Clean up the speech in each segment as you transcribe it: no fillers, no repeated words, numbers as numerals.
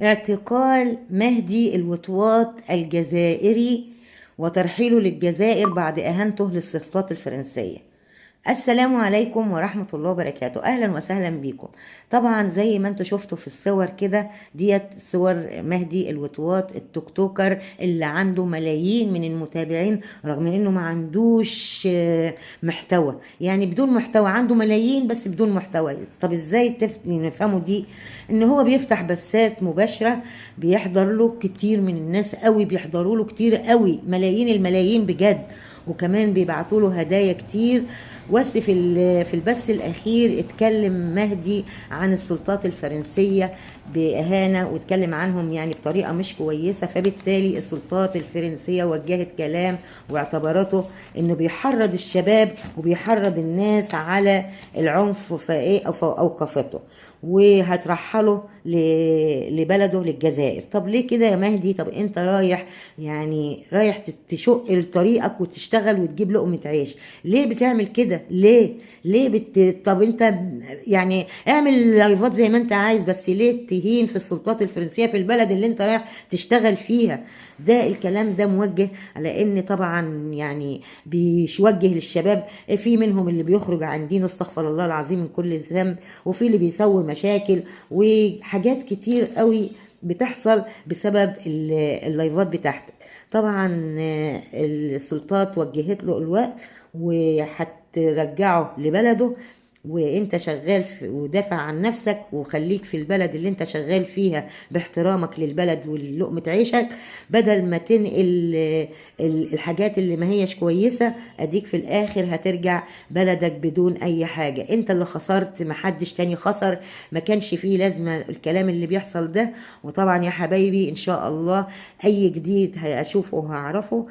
اعتقال مهدي الوطواط الجزائري وترحيله للجزائر بعد إهانته للسلطات الفرنسية. السلام عليكم ورحمة الله وبركاته. أهلا وسهلا بيكم. طبعا زي ما انتوا شفتوا في الصور كده، ديت صور مهدي الوطواط التوك توكر اللي عنده ملايين من المتابعين، رغم انه ما عندوش محتوى. يعني بدون محتوى، عنده ملايين بس بدون محتوى. طب ازاي نفهموا دي؟ ان هو بيفتح بثات مباشرة، بيحضر له كتير من الناس قوي، بيحضروا له كتير قوي، ملايين الملايين بجد، وكمان بيبعتوا له هدايا كتير. بس في البث الاخير اتكلم مهدي عن السلطات الفرنسيه باهانه، واتكلم عنهم يعني بطريقه مش كويسه، فبالتالي السلطات الفرنسيه وجهت كلام واعتبرته انه بيحرض الشباب وبيحرض الناس على العنف، فايه اوقفته وهترحله لبلده للجزائر. طب ليه كده يا مهدي؟ طب انت رايح، يعني رايح تشق طريقك وتشتغل وتجيب لقمة عيش، ليه بتعمل كده؟ طب انت يعني اعمل لايفات زي ما انت عايز، بس ليه تهين في السلطات الفرنسية في البلد اللي انت رايح تشتغل فيها؟ ده الكلام ده موجه على ان طبعا يعني بيوجه للشباب، في منهم اللي بيخرج عن دينه استغفر الله العظيم من كل ذنب، وفي اللي بيسوي مشاكل وحاجات كتير قوي بتحصل بسبب اللايفات بتاعتك. طبعا السلطات وجهت له الوقت وهترجعه لبلده، وانت شغال ودافع عن نفسك وخليك في البلد اللي انت شغال فيها باحترامك للبلد ولقمة عيشك، بدل ما تنقل الحاجات اللي ما هيش كويسة. اديك في الاخر هترجع بلدك بدون اي حاجة، انت اللي خسرت، محدش تاني خسر. ما كانش فيه لازمة الكلام اللي بيحصل ده. وطبعا يا حبايبي ان شاء الله اي جديد هشوفه وهعرفه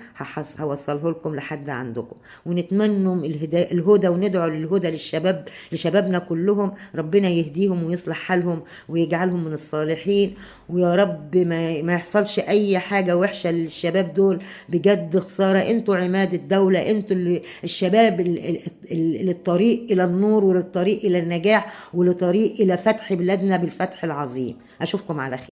هوصله لكم لحد عندكم، ونتمنوا الهدى وندعو للهدى لشبابنا كلهم، ربنا يهديهم ويصلح حالهم ويجعلهم من الصالحين. ويا رب ما يحصلش اي حاجة وحشة للشباب دول، بجد خسارة. انتوا عماد الدولة، انتوا الشباب للطريق الى النور وللطريق الى النجاح ولطريق الى فتح بلادنا بالفتح العظيم. اشوفكم على خير.